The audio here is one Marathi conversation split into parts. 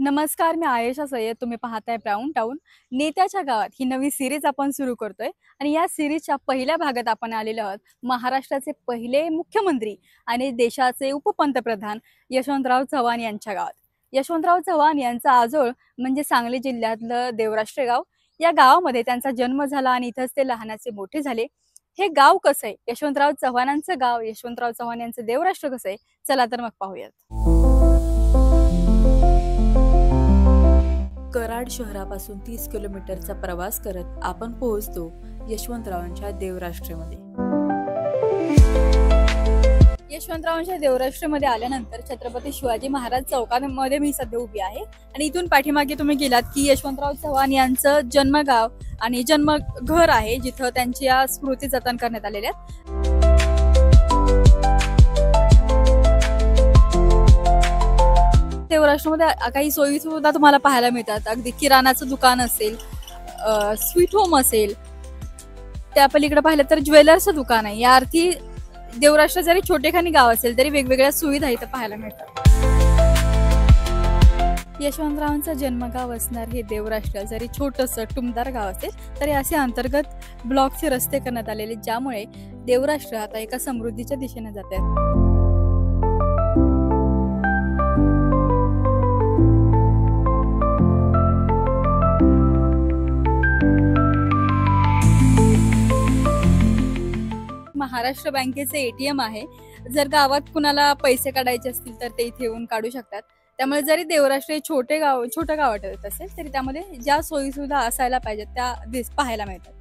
नमस्कार, मी आयेशा सय्यद. तुम्ही पाहताय ब्राउन टाउन. नेत्याच्या गावात ही नवी सिरीज आपण सुरू करतोय आणि या सिरीजच्या पहिल्या भागात आपण आलेलो आहोत महाराष्ट्राचे पहिले मुख्यमंत्री आणि देशाचे उपपंतप्रधान यशवंतराव चव्हाण यांच्या गावात. यशवंतराव चव्हाण यांचा आजोळ म्हणजे सांगली जिल्ह्यातलं देवराष्ट्र गाव. या गावामध्ये त्यांचा जन्म झाला आणि इथंच ते लहानाचे मोठे झाले. हे गाव कसं आहे, यशवंतराव चव्हाणांचं गाव, यशवंतराव चव्हाण यांचं देवराष्ट्र कसं आहे, चला तर मग पाहूयात. कराड शहरापासून 30 किलोमीटरचा प्रवास करत आपण पोहोचतो यशवंतरावांच्या देवराष्ट्रामध्ये. यशवंतरावांच्या देवराष्ट्रामध्ये आल्यानंतर छत्रपती शिवाजी महाराज चौकामध्ये मी सध्या उभी आहे आणि इथून पाठीमागे तुम्ही गेलात की यशवंतराव चव्हाण यांचं जन्मगाव आणि जन्मघर आहे, जिथं त्यांच्या स्मृती जतन करण्यात आलेल्या आहेत. देवराष्ट्रामध्ये काही सोयी सुविधा तुम्हाला पाहायला मिळतात. अगदी किराणाचं दुकान असेल, स्वीट होम असेल, त्या पलीकडे पाहिलं तर ज्वेलर्सचं दुकान आहे. या अर्थी देवराष्ट्र जरी छोटेखानी गाव असेल तरी वेगवेगळ्या सुविधा इथं पाहायला मिळतात. यशवंतरावांचं जन्मगाव असणार हे देवराष्ट्र जरी छोटंसं टुमदार गाव असेल तरी असे अंतर्गत ब्लॉकचे रस्ते करण्यात आलेले, ज्यामुळे देवराष्ट्र आता एका समृद्धीच्या दिशेने जात आहे. महाराष्ट्र बँकेचे एटीएम आहे. जर गावात कुणाला पैसे काढायचे असतील तर ते इथे येऊन काढू शकतात. त्यामुळे जरी देवराष्ट्र छोटं गाव वाटत असेल तरी त्यामध्ये ज्या सोयी सुविधा असायला पाहिजेत त्या पाहायला मिळतात.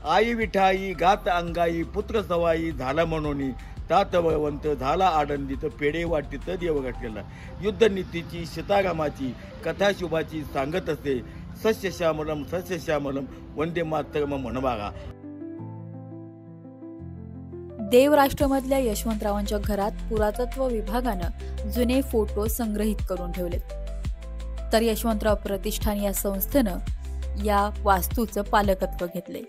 आई विठाई गात अंगाई पुत्र सवाई झाला म्हणून तात बळवंत झाला आनंदित पेढे वाटीत देव घातलेला. युद्धनीतीची सीतारामाची कथा शुभाची सांगत असे सस्य श्यामलम वंदे मातरम म्हणवागा. देवराष्ट्रमधल्या यशवंतरावांच्या घरात पुरातत्व विभागानं जुने फोटो संग्रहित करून ठेवलेत, तर यशवंतराव प्रतिष्ठान या संस्थेनं या वास्तूचं पालकत्व घेतले.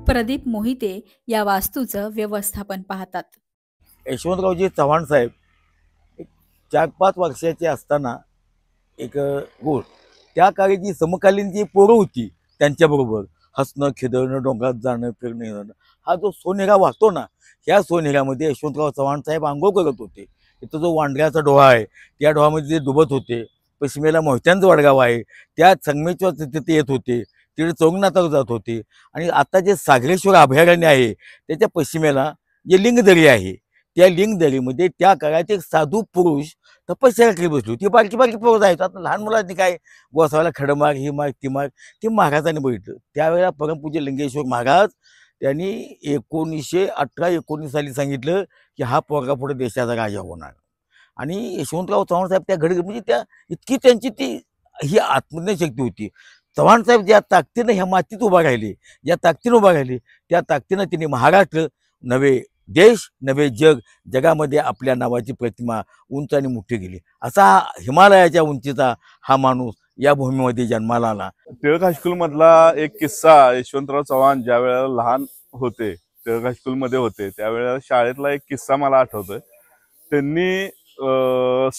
प्रदीप मोहिते या वास्तूचं व्यवस्थापन पाहतात. यशवंतरावजी चव्हाण साहेब 4-5 वर्षाचे असताना एक गोष्ट, त्या काळी जी समकालीन जी पोरं होती त्यांच्याबरोबर हसणं खेळणं डोंगरात जाणं फिरणं येणं, हा जो सोनेरा वाहतो ना, ह्या सोनेऱ्यामध्ये यशवंतराव चव्हाण साहेब आंघोळ करत होते. इथं जो वांड्र्याचा डोहा आहे त्या डोहामध्ये ते डुबत होते. पश्चिमेला मोहित्यांचं वडगाव आहे, त्या संगमेश्वर तिथे येत होते, तिकडे चौंगनाथावर जात होते. आणि आता जे सागरेश्वर अभयारण्य आहे त्याच्या पश्चिमेला जे लिंगदरी आहे, त्या लिंगदरीमध्ये त्या काळात एक साधू पुरुष तपश्चर्या करीत बसली होती. बारकी पोरं आहेत. आता लहान मुलांनी काय गोसाव्याला खडमाग ही माग ती माग ते महाराजांनी बघितलं. त्यावेळेला परमपूज्य लिंगेश्वर महाराज त्यांनी 1918-19 साली सांगितलं की हा पोरगा पुढे देशाचा राजा होणार. आणि यशवंतराव चव्हाण साहेब त्या घडी म्हणजे त्या इतकी त्यांची ती ही आत्मशक्ती होती. चव्हाण साहेब ज्या ताकदीनं ह्या मातीत उभा राहिले, ज्या ताकदीनं उभा राहिले, त्या ताकदीनं त्यांनी महाराष्ट्र नव्हे देश नव्हे जगामध्ये आपल्या नावाची प्रतिमा उंच आणि मोठी केली. असा हिमालयाच्या उंचीचा हा माणूस या भूमीमध्ये जन्माला आला. टिळक हायस्कूल मधला एक किस्सा, यशवंतराव चव्हाण ज्या वेळेला लहान होते, टिळक हायस्कूल मध्ये होते, त्यावेळेला शाळेतला एक किस्सा मला आठवतोय. त्यांनी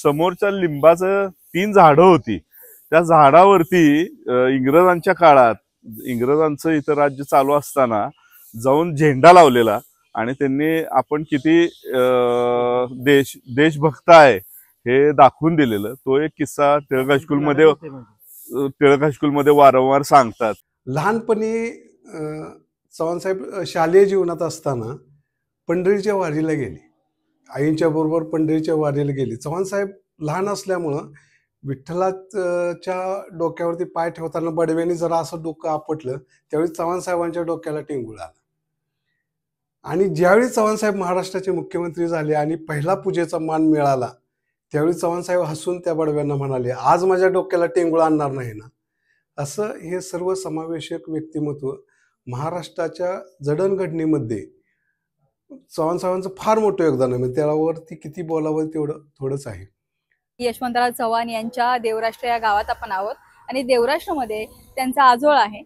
समोरच्या लिंबाचं 3 झाडं होती, त्या झाडावरती इंग्रजांच्या काळात इंग्रजांचं इथं राज्य चालू असताना जाऊन झेंडा लावलेला आणि त्यांनी आपण किती देशभक्त आहे हे दाखवून दिलेलं. तो एक किस्सा टिळक हायस्कूलमध्ये वारंवार सांगतात. लहानपणी चव्हाणसाहेब शालेय जीवनात असताना पंढरीच्या वारीला गेले, आईंच्या बरोबर पंढरीच्या वारीला गेले. चव्हाणसाहेब लहान असल्यामुळं विठ्ठलाच्या डोक्यावरती पाय ठेवताना बडव्याने जरा असं डोकं आपटलं, त्यावेळी चव्हाणसाहेबांच्या डोक्याला टिंगूळ आला. आणि ज्यावेळी चव्हाणसाहेब महाराष्ट्राचे मुख्यमंत्री झाले आणि पहिला पूजेचा मान मिळाला, त्यावेळी चव्हाणसाहेब हसून त्या बडव्यांना म्हणाले, आज माझ्या डोक्याला टिंगूळ आणणार नाही ना. असं हे सर्व समावेशक व्यक्तिमत्व महाराष्ट्राच्या जडणघडणीमध्ये चव्हाणसाहेबांचं फार मोठं योगदान आहे. त्यावरती किती बोलावं तेवढं थोडंच आहे. यशवंतराव चव्हाण यांच्या देवराष्ट्र या गावात आपण आहोत आणि देवराष्ट्रामध्ये त्यांचा आजोळ आहे,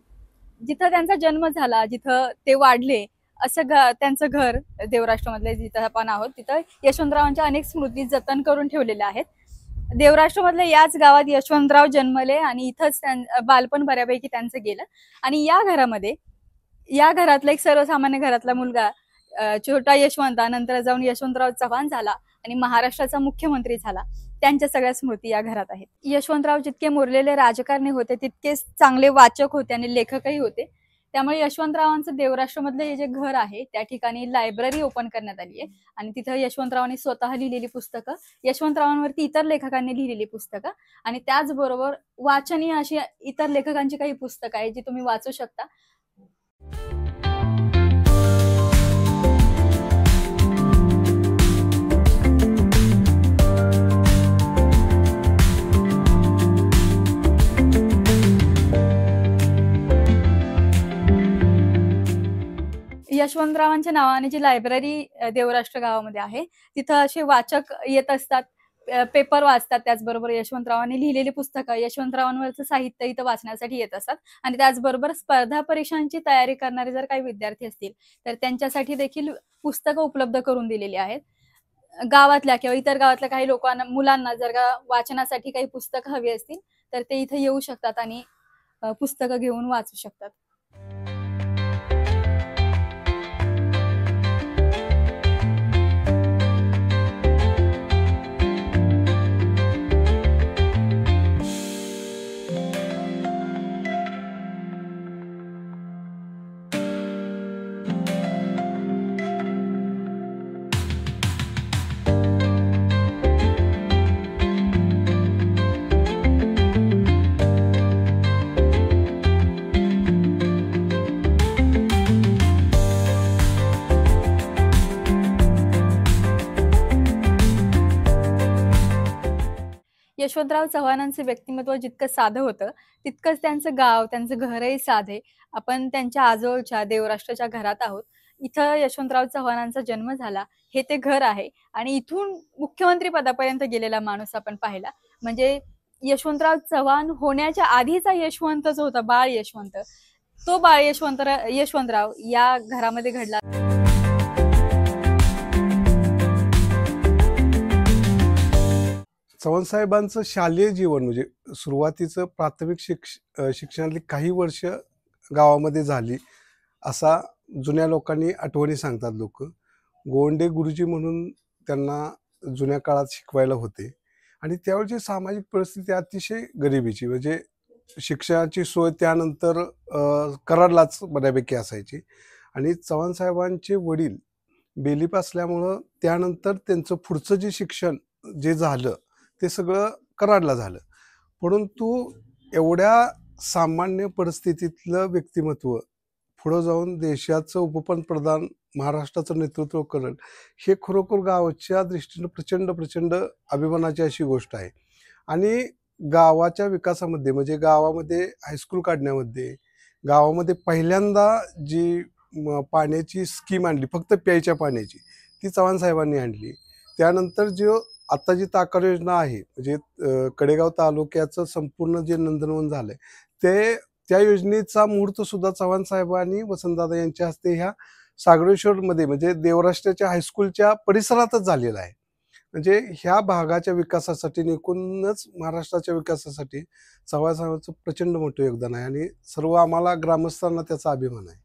जिथं त्यांचा जन्म झाला, जिथं ते वाढले, असं त्यांचं घर देवराष्ट्रामधले जिथं आपण आहोत तिथं यशवंतरावांच्या अनेक स्मृती जतन करून ठेवलेल्या आहेत. देवराष्ट्रामधल्या याच गावात यशवंतराव जन्मले आणि इथंच बालपण बऱ्यापैकी त्यांचं गेलं. आणि या घरामध्ये, या घरातला एक सर्वसामान्य घरातला मुलगा छोटा यशवंत नंतर जाऊन यशवंतराव चव्हाण झाला आणि महाराष्ट्राचा मुख्यमंत्री झाला. त्यांच्या सगळ्या स्मृती या घरात आहेत. यशवंतराव जितके मुरलेले राजकारणी होते तितकेच चांगले वाचक होते आणि लेखकही होते. त्यामुळे यशवंतरावांचं देवराष्ट्रामधलं हे जे घर आहे त्या ठिकाणी लायब्ररी ओपन करण्यात आली आहे आणि तिथं यशवंतरावांनी स्वतः लिहिलेली पुस्तकं, यशवंतरावांवरती इतर लेखकांनी लिहिलेली पुस्तकं आणि त्याचबरोबर वाचनीय अशी इतर लेखकांची काही पुस्तकं आहेत जी तुम्ही वाचू शकता. यशवंतरावांच्या नावाने जी लायब्ररी देवराष्ट्र गावामध्ये आहे तिथं असे वाचक येत असतात, पेपर वाचतात. त्याचबरोबर यशवंतरावांनी लिहिलेली पुस्तकं, यशवंतरावांवरचं साहित्य इथं वाचण्यासाठी येत असतात. आणि त्याचबरोबर स्पर्धा परीक्षांची तयारी करणारे जर काही विद्यार्थी असतील तर त्यांच्यासाठी देखील पुस्तकं उपलब्ध करून दिलेली आहेत. गावातल्या किंवा इतर गावातल्या काही लोकांना, मुलांना जर का वाचनासाठी काही पुस्तकं हवी असतील तर ते इथं येऊ शकतात आणि पुस्तकं घेऊन वाचू शकतात. यशवंतराव चव्हाणांचं व्यक्तिमत्व जितकं साधं होतं तितकंच त्यांचं गाव, त्यांचं घरही साधे. आपण त्यांच्या आजोळच्या देवराष्ट्राच्या घरात आहोत. इथं यशवंतराव चव्हाणांचा जन्म झाला, हे ते घर आहे आणि इथून मुख्यमंत्री पदापर्यंत गेलेला माणूस आपण पाहिला. म्हणजे यशवंतराव चव्हाण होण्याच्या आधीचा यशवंत जो होता, बाळ यशवंत, तो बाळ यशवंतराव या घरामध्ये घडला. चव्हाणसाहेबांचं शालेय जीवन म्हणजे सुरुवातीचं प्राथमिक शिक्षणातली काही वर्ष गावामध्ये झाली असा जुन्या लोकांनी आठवणी सांगतात. लोक गोंडे गुरुजी म्हणून त्यांना जुन्या काळात शिकवायला होते आणि त्यावेळची सामाजिक परिस्थिती अतिशय गरिबीची, म्हणजे शिक्षणाची सोय त्यानंतर कराडलाच बऱ्यापैकी असायची आणि चव्हाणसाहेबांचे वडील बेलीप असल्यामुळं त्यानंतर त्यांचं पुढचं जे शिक्षण जे झालं ते सगळं कराडला झालं. परंतु एवढ्या सामान्य परिस्थितीतलं व्यक्तिमत्व पुढं जाऊन देशाचं उपपंतप्रधान, महाराष्ट्राचं नेतृत्व करेल, हे खरोखर गावाच्या दृष्टीनं प्रचंड अभिमानाची अशी गोष्ट आहे. आणि गावाच्या विकासामध्ये म्हणजे गावामध्ये हायस्कूल काढण्यामध्ये, गावामध्ये पहिल्यांदा जी पाण्याची स्कीम आणली, फक्त प्यायच्या पाण्याची, ती चव्हाणसाहेबांनी आणली. त्यानंतर जो आता जी ताकाळ योजना आहे, म्हणजे कडेगाव तालुक्याचं संपूर्ण जे नंदनवन झालंय, ते त्या योजनेचा मुहूर्त सुद्धा चव्हाणसाहेबांनी वसंतदादा यांच्या हस्ते ह्या सागरेश्वरमध्ये म्हणजे देवराष्ट्राच्या हायस्कूलच्या परिसरातच झालेला आहे. म्हणजे ह्या भागाच्या विकासासाठी, एकूणच महाराष्ट्राच्या विकासासाठी चव्हाणसाहेबांचं प्रचंड मोठं योगदान आहे आणि सर्व आम्हाला ग्रामस्थांना त्याचा अभिमान आहे.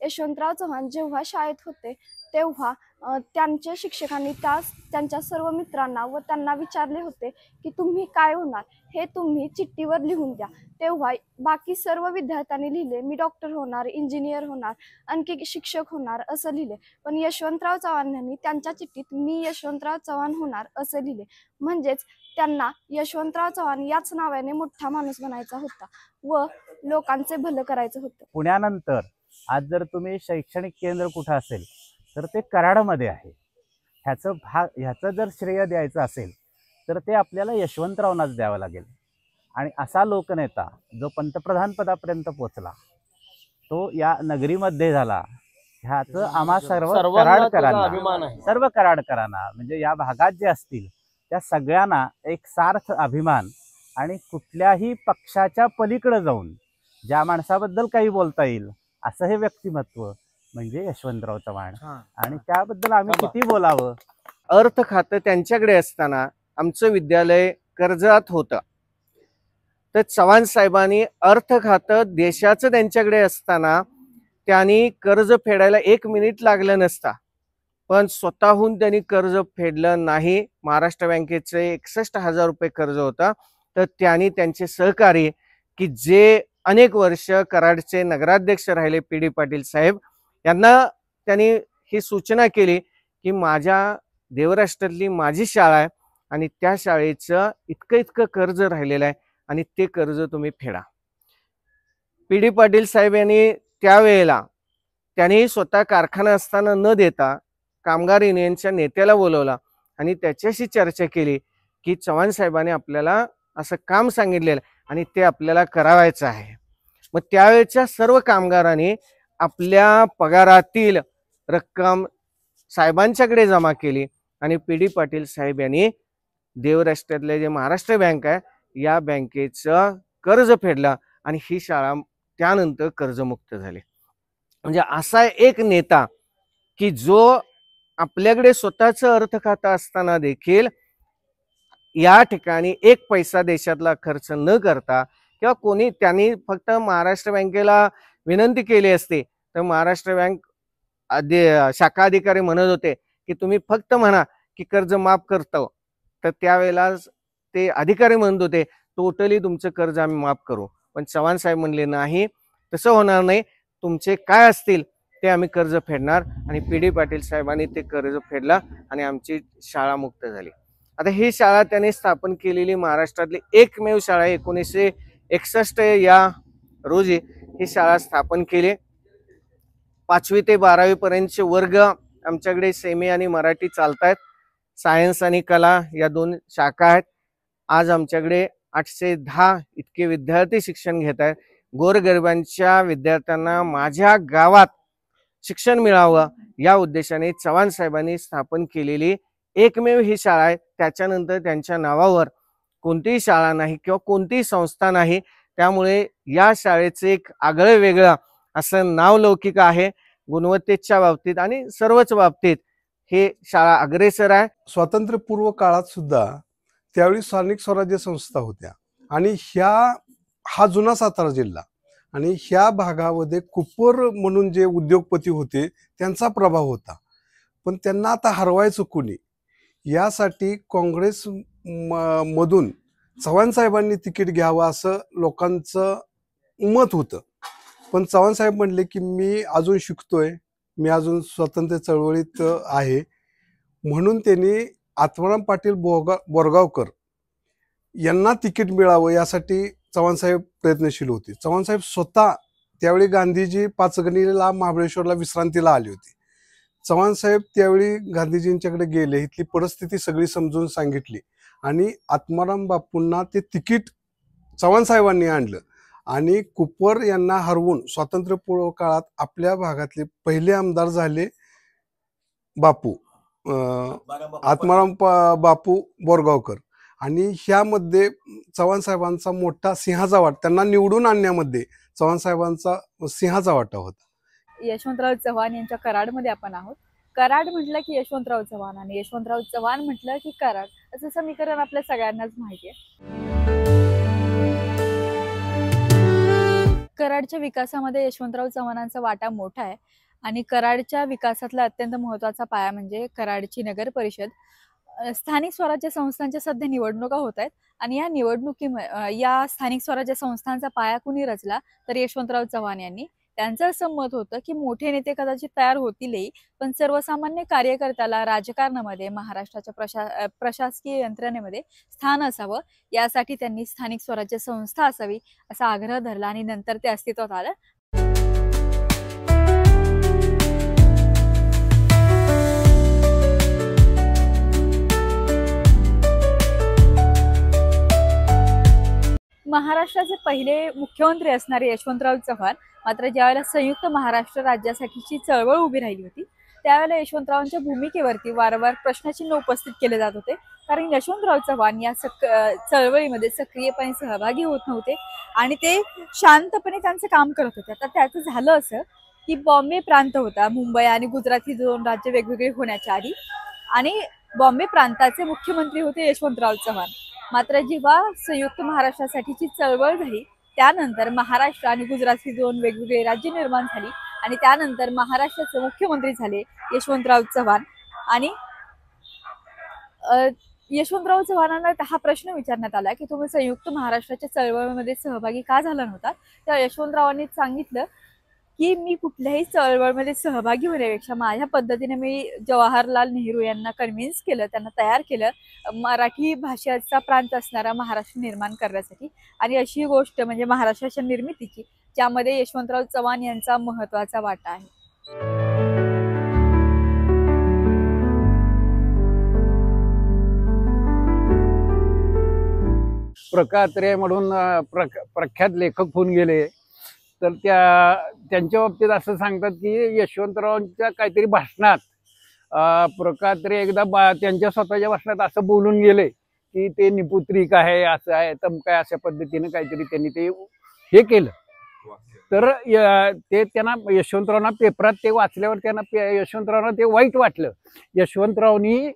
यशवंतराव चव्हाण जेव्हा शाळेत होते तेव्हा त्यांच्या शिक्षकांनी त्यांच्या सर्व मित्रांना व त्यांना विचारले होते की तुम्ही काय होणार हे तुम्ही चिठ्ठीवर लिहून द्या. तेव्हा बाकी सर्व विद्यार्थ्यांनी लिहिले मी डॉक्टर होणार, इंजिनियर होणार, आणखी शिक्षक होणार असं लिहिले. पण यशवंतराव चव्हाणांनी त्यांच्या चिठ्ठीत मी यशवंतराव चव्हाण होणार असं लिहिले. म्हणजेच त्यांना यशवंतराव चव्हाण याच नावाने मोठा माणूस बनायचा होता व लोकांचे भलं करायचं होतं. पुण्यानंतर आज जर तुम्ही शैक्षणिक केंद्र कुठं असेल तर ते कराडमध्ये आहे. ह्याचं जर श्रेय द्यायचं असेल तर ते आपल्याला यशवंतरावांनाच द्यावं लागेल. आणि असा लोकनेता जो पंतप्रधान पदापर्यंत पोचला तो या नगरीमध्ये झाला, ह्याचं आम्हा सर्व कराडकरांना म्हणजे या भागात जे असतील त्या सगळ्यांना एक सार्थ अभिमान आणि कुठल्याही पक्षाच्या पलीकडे जाऊन ज्या माणसाबद्दल काही बोलता येईल असं हे व्यक्तिमत्व म्हणजे यशवंतराव चव्हाण. आणि त्याबद्दल आम्ही किती बोलावं. अर्थ खातं त्यांच्याकडे असताना आमचं विद्यालय कर्जात होतं, तर चव्हाण साहेबांनी अर्थ खातं देशाचं त्यांच्याकडे असताना त्यांनी कर्ज फेडायला 1 मिनिट लागलं नसता, पण स्वतःहून त्यांनी कर्ज फेडलं नाही. महाराष्ट्र बँकेचे 61,000 रुपये कर्ज होतं, तर त्यांनी त्यांचे सहकारी की जे अनेक वर्ष कराडचे नगराध्यक्ष राहिले PD पाटील साहेब, यांना त्यांनी ही सूचना केली की माझ्या देवराष्ट्रातली माझी शाळा आहे आणि त्या शाळेचं इतकं कर्ज राहिलेलं आहे आणि ते कर्ज तुम्ही फेडा. PD पाटील साहेब यांनी त्यावेळेला त्यांनी स्वतः कारखाना असताना न देता कामगार युनियनच्या नेत्याला बोलवला आणि त्याच्याशी चर्चा केली की चव्हाण साहेबांनी आपल्याला असं काम सांगितलेलं आणि ते आपल्याला करावायचं आहे. मग त्यावेळेच्या सर्व कामगारांनी आपल्या पगारातील रक्कम साहेबांच्याकडे जमा केली आणि PD पाटील साहेब यांनी देवराष्ट्रातले जे महाराष्ट्र बँक आहे या बँकेचं कर्ज फेडलं आणि ही शाळा त्यानंतर कर्जमुक्त झाली. म्हणजे असा एक नेता की जो आपल्याकडे स्वतःचं अर्थ खातं असताना देखील या ठिकाणी 1 पैसा देशातला खर्च न करता किंवा कोणी त्यांनी फक्त महाराष्ट्र बँकेला विनंती केली असते तर महाराष्ट्र बँक शाखा अधिकारी म्हणत होते की तुम्ही फक्त म्हणा की कर्ज माफ करतो, तर त्यावेळेला ते अधिकारी म्हणत होते टोटली तुमचं कर्ज आम्ही माफ करू. पण चव्हाण साहेब म्हणले नाही, तसं होणार नाही, तुमचे काय असतील ते आम्ही कर्ज फेडणार. आणि PD पाटील साहेबांनी ते कर्ज फेडलं आणि आमची शाळा मुक्त झाली. आता ही शाळा त्याने स्थापन केलेली महाराष्ट्रातली एकमेव शाळा 1961 या रोजी ही शाळा स्थापन केली. 5वी ते 12वी पर्यंतचे वर्ग आमच्याकडे सेमी आणि मराठी चालतात. सायन्स आणि कला या 2 शाखा आहेत. आज आमच्याकडे 810 इतके विद्यार्थी शिक्षण घेत आहेत. गोरगरिबांच्या विद्यार्थ्यांना माझ्या गावात शिक्षण मिळावं या उद्देशाने चव्हाण साहेबांनी स्थापन केलेली एकमेव ही शाळा आहे. त्याच्यानंतर त्यांच्या नावावर कोणतीही शाळा नाही किंवा कोणतीही संस्था नाही. त्यामुळे या शाळेचं एक आगळं वेगळं असं नावलौकिक आहे. गुणवत्तेच्या बाबतीत आणि सर्वच बाबतीत हे शाळा अग्रेसर आहे. स्वातंत्र्यपूर्व काळात सुद्धा त्यावेळी स्थानिक स्वराज्य संस्था होत्या आणि हा जुना सातारा जिल्हा आणि ह्या भागामध्ये कुप्पर म्हणून जे उद्योगपती होते त्यांचा प्रभाव होता. पण त्यांना आता हरवायचं कोणी यासाठी काँग्रेस मधून चव्हाण साहेबांनी तिकीट घ्यावं असं लोकांचं मत होतं. पण चव्हाण साहेब म्हणले की मी अजून शिकतोय, मी अजून स्वातंत्र्य चळवळीत आहे, म्हणून त्यांनी आत्माराम पाटील बोरगावकर यांना तिकीट मिळावं यासाठी चव्हाण साहेब प्रयत्नशील होते. चव्हाण साहेब स्वतः त्यावेळी गांधीजी पाचगणीला महाबळेश्वरला विश्रांतीला आले होते. चव्हाण साहेब त्यावेळी गांधीजींच्याकडे गेले, इथली परिस्थिती सगळी समजून सांगितली आणि आत्माराम बापूंना ते तिकीट चव्हाण साहेबांनी आणलं आणि कुपर यांना हरवून स्वातंत्र्यपूर्व काळात आपल्या भागातले पहिले आमदार झाले बापू आत्माराम बापू बोरगावकर. आणि ह्यामध्ये चव्हाण साहेबांचा मोठा सिंहाचा वाटा, त्यांना निवडून आणण्यामध्ये चव्हाण साहेबांचा सिंहाचा वाटा होता. यशवंतराव चव्हाण यांच्या कराडमध्ये आपण आहोत. कराड म्हटलं की यशवंतराव चव्हाण आणि यशवंतराव चव्हाण म्हटलं की कराड, असं समीकरण आपल्या सगळ्यांनाच माहिती आहे. कराडच्या विकासामध्ये यशवंतराव चव्हाणांचा वाटा मोठा आहे आणि कराडच्या विकासातला अत्यंत महत्त्वाचा पाया म्हणजे कराडची नगर परिषद. स्थानिक स्वराज्य संस्थांच्या सध्या निवडणुका होत आहेत आणि या स्थानिक स्वराज्य संस्थांचा पाया कुणी रचला तर यशवंतराव चव्हाण यांनी. त्यांचं असं मत होतं की मोठे नेते कदाचित तयार होतीलही, पण सर्वसामान्य कार्यकर्त्याला राजकारणामध्ये महाराष्ट्राच्या प्रशासकीय यंत्रणेमध्ये स्थान असावं, यासाठी त्यांनी स्थानिक स्वराज्य संस्था असावी असा आग्रह धरला आणि नंतर ते अस्तित्वात आलं. महाराष्ट्राचे पहिले मुख्यमंत्री असणारे यशवंतराव चव्हाण मात्र ज्यावेळेला संयुक्त महाराष्ट्र राज्यासाठीची चळवळ उभी राहिली होती त्यावेळेला यशवंतरावांच्या भूमिकेवरती वारंवार प्रश्नचिन्ह उपस्थित केले जात होते. कारण यशवंतराव चव्हाण या चळवळीमध्ये सक्रियपणे सहभागी होत नव्हते आणि ते शांतपणे त्यांचं काम करत होते. तर त्याचं झालं असं की बॉम्बे प्रांत होता, मुंबई आणि गुजरात ही 2 राज्य वेगवेगळी होण्याच्या आधी, आणि बॉम्बे प्रांताचे मुख्यमंत्री होते यशवंतराव चव्हाण. मात्र जेव्हा संयुक्त महाराष्ट्रासाठीची चळवळ झाली त्यानंतर महाराष्ट्र आणि गुजरात ही 2 वेगवेगळे राज्य निर्माण झाली आणि त्यानंतर महाराष्ट्राचे मुख्यमंत्री झाले यशवंतराव चव्हाण. आणि यशवंतराव चव्हाणांना हा प्रश्न विचारण्यात आला की तुम्ही संयुक्त महाराष्ट्राच्या चळवळीमध्ये सहभागी का झाला नव्हता. तर यशवंतरावांनी सांगितलं की मी कुठल्याही चळवळीमध्ये सहभागी होण्यापेक्षा माझ्या पद्धतीने मी जवाहरलाल नेहरू यांना कन्व्हिन्स केलं, त्यांना तयार केलं मराठी भाषेचा प्रांत असणारा महाराष्ट्र निर्माण करण्यासाठी. आणि अशी गोष्ट म्हणजे महाराष्ट्राच्या निर्मितीची, ज्यामध्ये यशवंतराव चव्हाण यांचा महत्त्वाचा वाटा आहे. प्रकात्रे म्हणून प्रख्यात लेखक होऊन गेले. तर त्यांच्या बाबतीत असं सांगतात की यशवंतरावांच्या काहीतरी भाषणात प्रकात्रे एकदा त्यांच्या स्वतःच्या भाषणात असं बोलून गेले की ते निपुत्रिक आहे, असं आहे, तम काय, अशा पद्धतीने काहीतरी त्यांनी ते हे केलं. तर ते त्यांना यशवंतरावांना पेपरात ते वाचल्यावर त्यांना यशवंतरावांना ते वाईट वाटलं. यशवंतरावांनी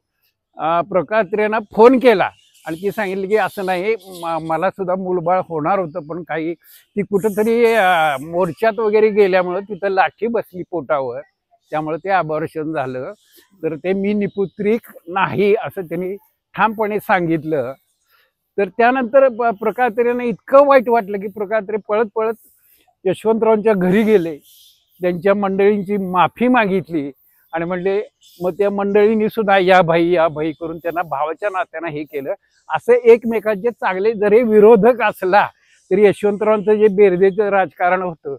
प्रकात्रेंना फोन केला आणि ती सांगितली की असं नाही, मला सुद्धा मूलबाळ होणार होतं, पण काही ती कुठंतरी मोर्चात वगैरे गेल्यामुळं तिथं लाठी बसली पोटावर, त्यामुळे ते अबॉर्शन झालं. तर ते मी निपुत्रिक नाही असं त्यांनी ठामपणे सांगितलं. तर त्यानंतर प्रकात्रेंना इतकं वाईट वाटलं की प्रकात्रे पळत पळत यशवंतरावांच्या घरी गेले, त्यांच्या मंडळींची माफी मागितली आणि म्हणले, मग त्या मंडळींनी सुद्धा या भाई करून त्यांना भावाच्या नात्यानं हे केलं. असं एकमेकांचे चांगले जरी विरोधक असला तरी यशवंतरावांचं जे बेरजेचं राजकारण होतं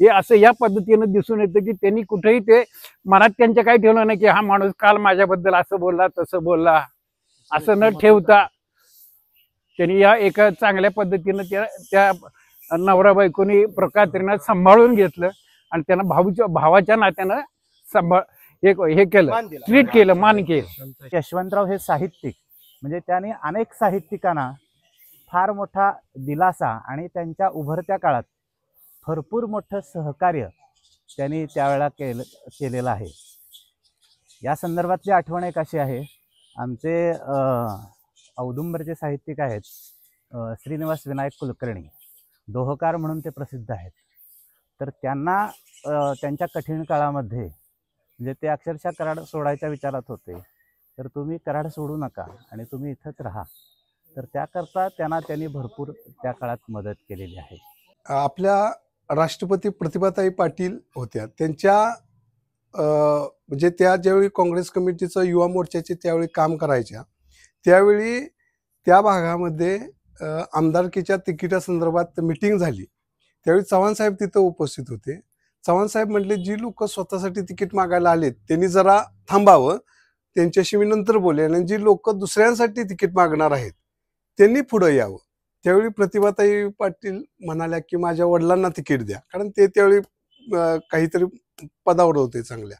हे असं या पद्धतीनं दिसून येतं की त्यांनी कुठेही ते मनात त्यांच्या काही ठेवलं नाही की हा माणूस काल माझ्याबद्दल असं बोलला तसं बोलला, असं न ठेवता त्यांनी या एका चांगल्या पद्धतीनं त्या नवरा बायकोनी प्रकात्रेंना सांभाळून घेतलं आणि त्यांना भावाच्या नात्यानं हे केलं, ट्रीट केलं, मान केलं. यशवंतराव हे साहित्यिक म्हणजे त्यांनी अनेक साहित्यिकांना फार मोठा दिलासा आणि त्यांच्या उभरत्या काळात भरपूर मोठं सहकार्य त्यांनी त्यावेळेला केलेलं आहे. या संदर्भातली आठवण एक अशी आहे, आमचे औदुंबरचे साहित्यिक आहेत श्रीनिवास विनायक कुलकर्णी, दोहकार म्हणून ते प्रसिद्ध आहेत. तर त्यांना त्यांच्या कठीण काळामध्ये म्हणजे ते अक्षरशः कराड सोडायच्या विचारात होते, तर तुम्ही कराड सोडू नका आणि तुम्ही इथंच राहा, तर त्याकरता त्यांनी भरपूर त्या काळात मदत केलेली आहे. आपल्या राष्ट्रपती प्रतिभाताई पाटील होत्या, त्यांच्या म्हणजे त्या ज्यावेळी काँग्रेस कमिटीचं युवा मोर्चाचे त्यावेळी काम करायच्या, त्यावेळी त्या भागामध्ये आमदारकीच्या तिकिटासंदर्भात मिटिंग झाली. त्यावेळी चव्हाण साहेब तिथं उपस्थित होते. चव्हाण साहेब म्हटले, जी लोक स्वतःसाठी तिकीट मागायला आलेत त्यांनी जरा थांबावं, त्यांच्याशी मी नंतर बोलेन, आणि जी लोक दुसऱ्यांसाठी तिकीट मागणार आहेत त्यांनी पुढं यावं. त्यावेळी प्रतिभाताई पाटील म्हणाल्या की माझ्या वडिलांना तिकीट द्या, कारण ते त्यावेळी काहीतरी पदावर होते चांगल्या.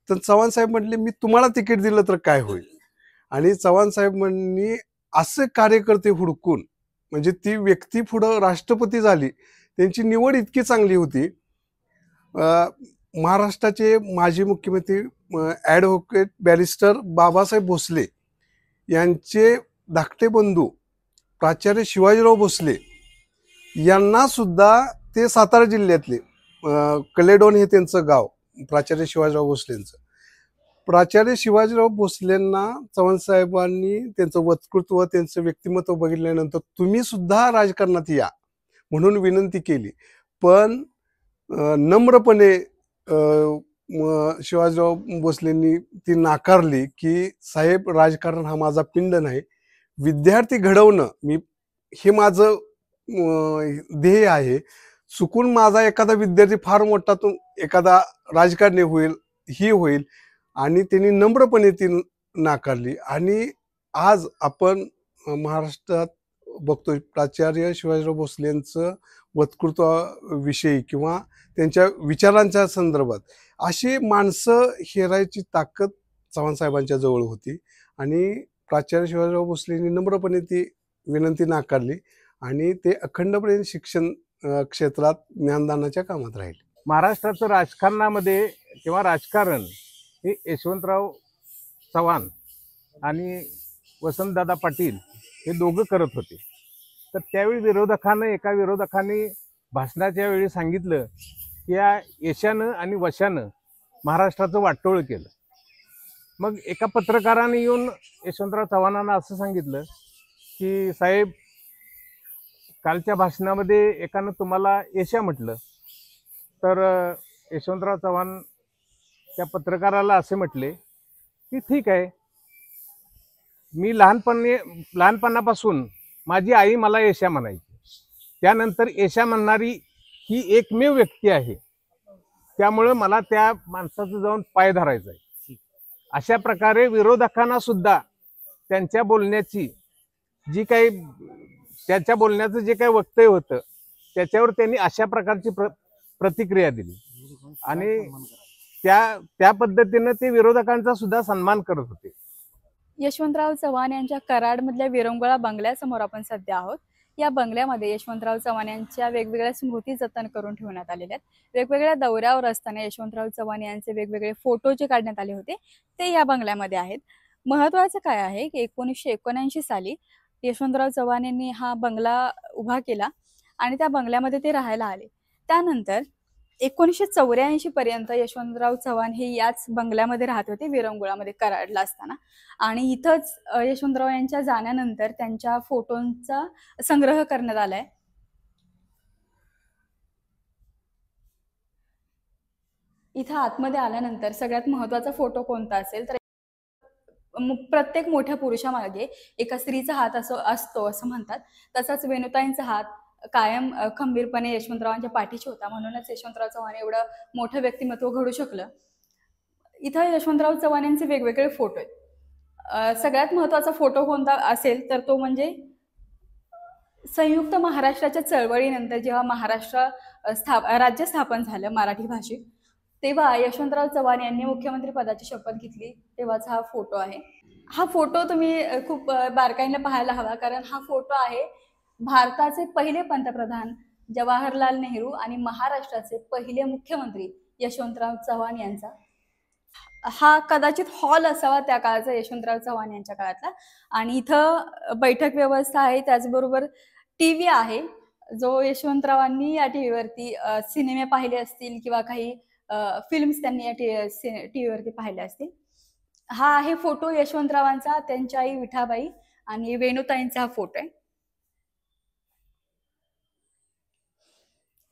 तर चव्हाण साहेब म्हटले, मी तुम्हाला तिकीट दिलं तर काय होईल. आणि चव्हाण साहेब म्हणणी असे कार्यकर्ते हुडकून, म्हणजे ती व्यक्ती पुढं राष्ट्रपती झाली, त्यांची निवड इतकी चांगली होती. महाराष्ट्राचे माजी मुख्यमंत्री ॲडव्होकेट बॅरिस्टर बाबासाहेब भोसले यांचे धाकटे बंधू प्राचार्य शिवाजीराव भोसले यांना सुद्धा, ते सातारा जिल्ह्यातले कलेडोन हे त्यांचं गाव, प्राचार्य शिवाजीराव भोसलेंचं, प्राचार्य शिवाजीराव भोसलेंना चव्हाण साहेबांनी त्यांचं वक्तृत्व, त्यांचं व्यक्तिमत्व बघितल्यानंतर तुम्ही सुद्धा राजकारणात या म्हणून विनंती केली. पण नम्रपणे शिवाजीराव भोसलेंनी ती नाकारली की साहेब, राजकारण हा माझा पिंड नाही, विद्यार्थी घडवणं हे माझं ध्येय आहे. चुकून माझा एखादा विद्यार्थी फार मोठा एखादा राजकारणी होईल, ही होईल. आणि त्यांनी नम्रपणे ती नाकारली. आणि आज आपण महाराष्ट्रात बघतोय प्राचार्य शिवाजीराव भोसलेंचं वक्तृत्वाविषयी किंवा त्यांच्या विचारांच्या संदर्भात अशी माणसं हेरायची ताकद चव्हाण साहेबांच्या जवळ होती. आणि प्राचार्य शिवाजीराव भोसलेंनी नम्रपणे ती विनंती नाकारली आणि ते अखंडपणे शिक्षण क्षेत्रात ज्ञानदानाच्या कामात राहिले. महाराष्ट्राचं राजकारणामध्ये किंवा राजकारण हे यशवंतराव चव्हाण आणि वसंतदादा पाटील हे दोघं करत होते. तर त्यावेळी एका विरोधकाने भाषणाच्या वेळी सांगितलं की या यशानं आणि वशानं महाराष्ट्राचं वाटोळं केलं. मग एका पत्रकाराने येऊन यशवंतराव चव्हाणांना असं सांगितलं की साहेब, कालच्या भाषणामध्ये एकानं तुम्हाला यशा म्हटलं. तर यशवंतराव चव्हाण त्या पत्रकाराला असे म्हटले की ठीक आहे, मी लहानपणापासून माझी आई मला यशा म्हणायची, त्यानंतर यशा म्हणणारी ही एकमेव व्यक्ती आहे, त्यामुळं मला त्या माणसाचं जाऊन पाय धरायचा आहे. अशा प्रकारे विरोधकांना सुद्धा त्यांच्या बोलण्याचं जे काही वक्तव्य होतं त्याच्यावर त्यांनी अशा प्रकारची प्रतिक्रिया दिली आणि त्या पद्धतीनं ते विरोधकांचा सुद्धा सन्मान करत होते. यशवंतराव चव्हाण यांच्या कराडमधल्या विरंगुळा बंगल्यासमोर आपण सध्या आहोत. या बंगल्यामध्ये यशवंतराव चव्हाण यांच्या वेगवेगळ्या स्मृती जतन करून ठेवण्यात आलेल्या आहेत. वेगवेगळ्या दौऱ्यावर असताना यशवंतराव चव्हाण यांचे वेगवेगळे फोटो जे काढण्यात आले होते ते या बंगल्यामध्ये आहेत. महत्त्वाचं काय आहे की 1979 साली यशवंतराव चव्हाण यांनी हा बंगला उभा केला आणि त्या बंगल्यामध्ये ते राहायला आले. त्यानंतर 1984 पर्यंत यशवंतराव चव्हाण हे याच बंगल्यामध्ये राहत होते, विरंगुळामध्ये कराडला असताना. आणि इथंच यशवंतराव यांच्या जाण्यानंतर त्यांच्या फोटोंचा संग्रह करण्यात आलाय. इथं आतमध्ये आल्यानंतर सगळ्यात महत्वाचा फोटो कोणता असेल तर प्रत्येक मोठ्या पुरुषामागे एका स्त्रीचा हात असतो असं म्हणतात. तसाच वेणुताईंचा हात कायम खंबीरपणे यशवंतरावांच्या पाठीशी होता, म्हणूनच यशवंतराव चव्हाण एवढं मोठं व्यक्तिमत्व घडू शकलं. इथं यशवंतराव चव्हाण यांचे वेगवेगळे फोटो आहेत. सगळ्यात महत्त्वाचा फोटो कोणता असेल तर तो म्हणजे संयुक्त महाराष्ट्राच्या चळवळीनंतर जेव्हा महाराष्ट्र राज्य स्थापन झालं मराठी भाषिक, तेव्हा यशवंतराव चव्हाण यांनी मुख्यमंत्री पदाची शपथ घेतली तेव्हाचा हा फोटो आहे. हा फोटो तुम्ही खूप बारकाईने पाहायला हवा, कारण हा फोटो आहे भारताचे पहिले पंतप्रधान जवाहरलाल नेहरू आणि महाराष्ट्राचे पहिले मुख्यमंत्री यशवंतराव चव्हाण यांचा. हा कदाचित हॉल असावा त्या काळाचा, यशवंतराव चव्हाण यांच्या काळातला. आणि इथं बैठक व्यवस्था आहे, त्याचबरोबर टीव्ही आहे जो यशवंतरावांनी या टीव्हीवरती सिनेमे पाहिले असतील किंवा काही फिल्म्स त्यांनी या टीव्हीवरती पाहिले असतील. हा आहे फोटो यशवंतरावांचा, त्यांच्या आई विठाबाई आणि वेणुताईंचा हा फोटो आहे.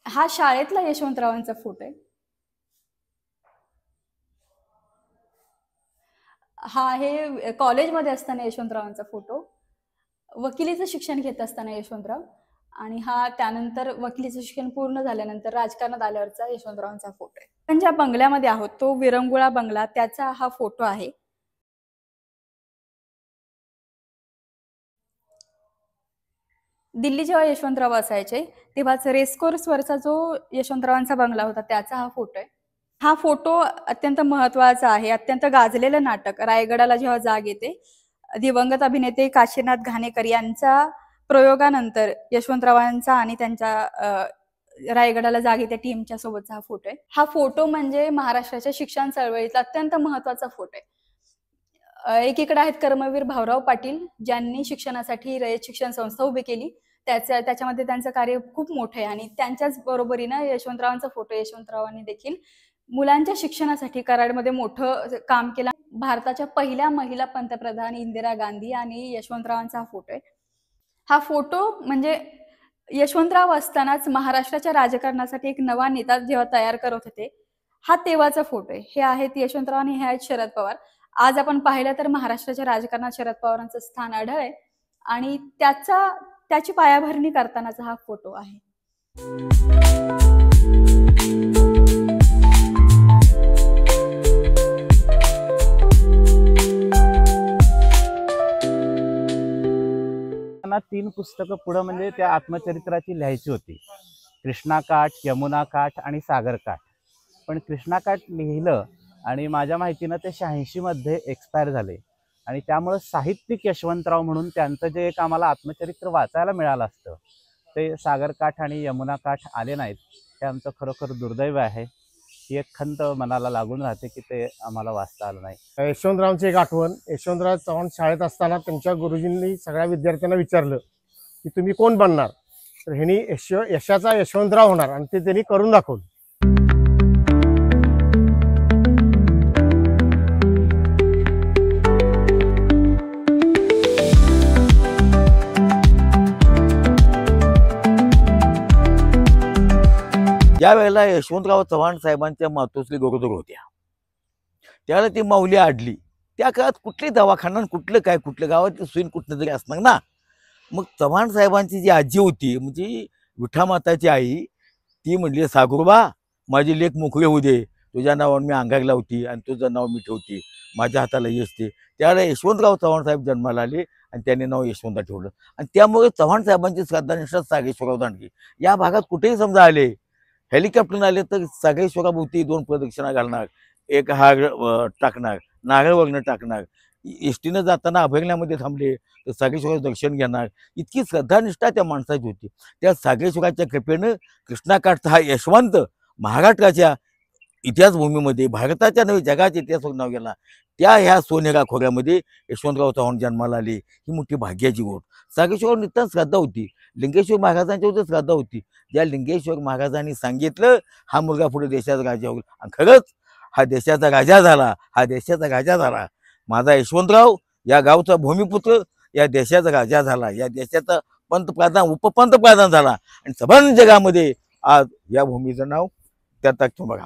हा शाळेतला यशवंतरावांचा फोटो आहे. हा आहे कॉलेजमध्ये असताना यशवंतरावांचा फोटो, वकिलीचं शिक्षण घेत असताना यशवंतराव, आणि हा त्यानंतर वकिलीचं शिक्षण पूर्ण झाल्यानंतर राजकारणात आल्यावरचा यशवंतरावांचा फोटो आहे. आपण ज्या बंगल्यामध्ये आहोत तो विरंगुळा बंगला, त्याचा हा फोटो आहे. दिल्ली जेव्हा यशवंतराव असायचे तेव्हाच रेसकोर्सवरचा जो यशवंतरावांचा बंगला होता त्याचा हा फोटो आहे. हा फोटो अत्यंत महत्वाचा आहे. अत्यंत गाजलेलं नाटक रायगडाला जेव्हा जाग येते, दिवंगत अभिनेते काशीनाथ घाणेकर यांच्या प्रयोगानंतर यशवंतरावांचा आणि त्यांच्या रायगडाला जाग येते टीमच्या सोबतचा हा फोटो आहे. हा फोटो म्हणजे महाराष्ट्राच्या शिक्षण चळवळीतला अत्यंत महत्वाचा फोटो आहे. एकीकडे आहेत कर्मवीर भाऊराव पाटील, ज्यांनी शिक्षणासाठी रयत शिक्षण संस्था उभी केली. त्याच्यामध्ये त्यांचं कार्य खूप मोठं आहे. आणि त्यांच्याच बरोबरीनं यशवंतरावांचा फोटो, यशवंतरावांनी देखील मुलांच्या शिक्षणासाठी कराडमध्ये मोठं काम केलं. भारताच्या पहिल्या महिला पंतप्रधान इंदिरा गांधी आणि यशवंतरावांचा हा फोटो आहे. हा फोटो म्हणजे यशवंतराव असतानाच महाराष्ट्राच्या राजकारणासाठी एक नवा नेता जेव्हा तयार करत होते, हा तेव्हाचा फोटो आहे. हे आहेत यशवंतराव आणि हे आहेत शरद पवार. आज आपण पाहिलं तर महाराष्ट्राच्या राजकारणात शरद पवारांचं स्थान अढळ आहे आणि त्याची पायाभरणी करतानाचा हा फोटो आहे. त्यांना 3 पुस्तकं पुढं म्हणजे त्या आत्मचरित्राची लिहायची होती, कृष्णा काठ, यमुना काठ आणि सागर काठ. पण कृष्णा काठ लिहिलं आणि माझ्या माहितीनं ते 86 मध्ये एक्सपायर झाले आणि त्यामुळं साहित्यिक यशवंतराव म्हणून त्यांचं जे एक आम्हाला आत्मचरित्र वाचायला मिळालं असतं ते सागरकाठ आणि यमुना काठ आले नाहीत. हे आमचं खरोखर दुर्दैव आहे. ही एक खंत मनाला लागून राहते की ते आम्हाला वाचता आलं नाही. यशवंतरावांची एक आठवण, यशवंतराव चव्हाण शाळेत असताना त्यांच्या गुरुजींनी सगळ्या विद्यार्थ्यांना विचारलं की तुम्ही कोण बनणार, तर ह्यांनी यशाचा यशवंतराव होणार आणि ते त्यांनी करून दाखवलं. ज्या वेळेला यशवंतराव चव्हाण साहेबांच्या मातोश्री गरोदर होत्या त्यावेळेला ती माऊली आडली. त्या काळात कुठले दवाखाना कुठलं काय कुठलं गावात सुईन कुठलं तरी असणार ना. मग चव्हाण साहेबांची जी आजी होती म्हणजे विठामाताची आई, ती म्हणली सागुरबा माझी लेक मोकळी होऊ दे, तुझ्या नावावर मी अंगार लावती आणि तुझं नाव मी ठेवते, माझ्या हाताला यश दे. त्यावेळेला यशवंतराव चव्हाण साहेब जन्माला आले आणि त्यांनी नाव यशवंत ठेवलं. आणि त्यामुळे चव्हाण साहेबांची श्रद्धानिष्ठा सागेश्वरराव दांडगे या भागात कुठेही समजा आले, हेलिकॉप्टरने आले तर सागेश्वराभोवती 2 प्रदक्षिणा घालणार, एक हार टाकणार, नारळ वगैरे टाकणार. एसटीनं जाताना अभयारण्यामध्ये थांबले तर सागेश्वराचं दर्शन घेणार. इतकी श्रद्धानिष्ठा त्या माणसाची होती. त्या सागेश्वराच्या कृपेनं कृष्णाकाठचा हा यशवंत महाराष्ट्राच्या इतिहासभूमीमध्ये, भारताच्या नव्हे जगाच्या इतिहासावर नाव गेला. ह्या सोनेरा खोऱ्यामध्ये यशवंतराव चव्हाण जन्माला आले. ही मोठी भाग्याची गोष्ट. सागेश्वरावर नितांत श्रद्धा होती, लिंगेश्वर महाराजांच्यावर श्रद्धा होती. ज्या लिंगेश्वर महाराजांनी सांगितलं हा मुलगा पुढे देशाचा राजा होईल, आणि खरंच हा देशाचा राजा झाला. हा देशाचा राजा झाला. माझा यशवंतराव या गावचा भूमिपुत्र या देशाचा राजा झाला, या देशाचा पंतप्रधान उपपंतप्रधान झाला. आणि सबंध जगामध्ये आज या भूमीचं नाव त्या बघा.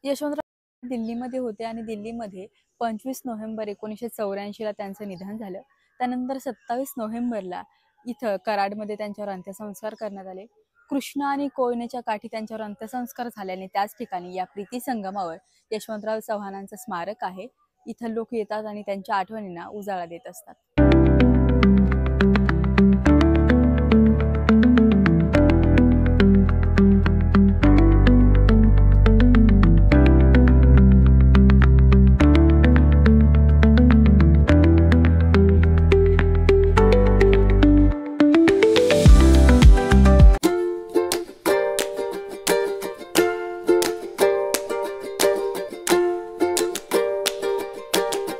यशवंतराव दिल्लीमध्ये होते आणि दिल्लीमध्ये 25 नोव्हेंबर 1984 त्यांचं निधन झालं. त्यानंतर 27 नोव्हेंबरला इथं कराडमध्ये त्यांच्यावर अंत्यसंस्कार करण्यात आले. कृष्णा आणि कोयनेच्या काठी त्यांच्यावर अंत्यसंस्कार झाल्याने त्याच ठिकाणी या प्रीती संगमावर यशवंतराव चव्हाणांचं स्मारक आहे. इथं लोक येतात आणि त्यांच्या आठवणींना उजाळा देत असतात.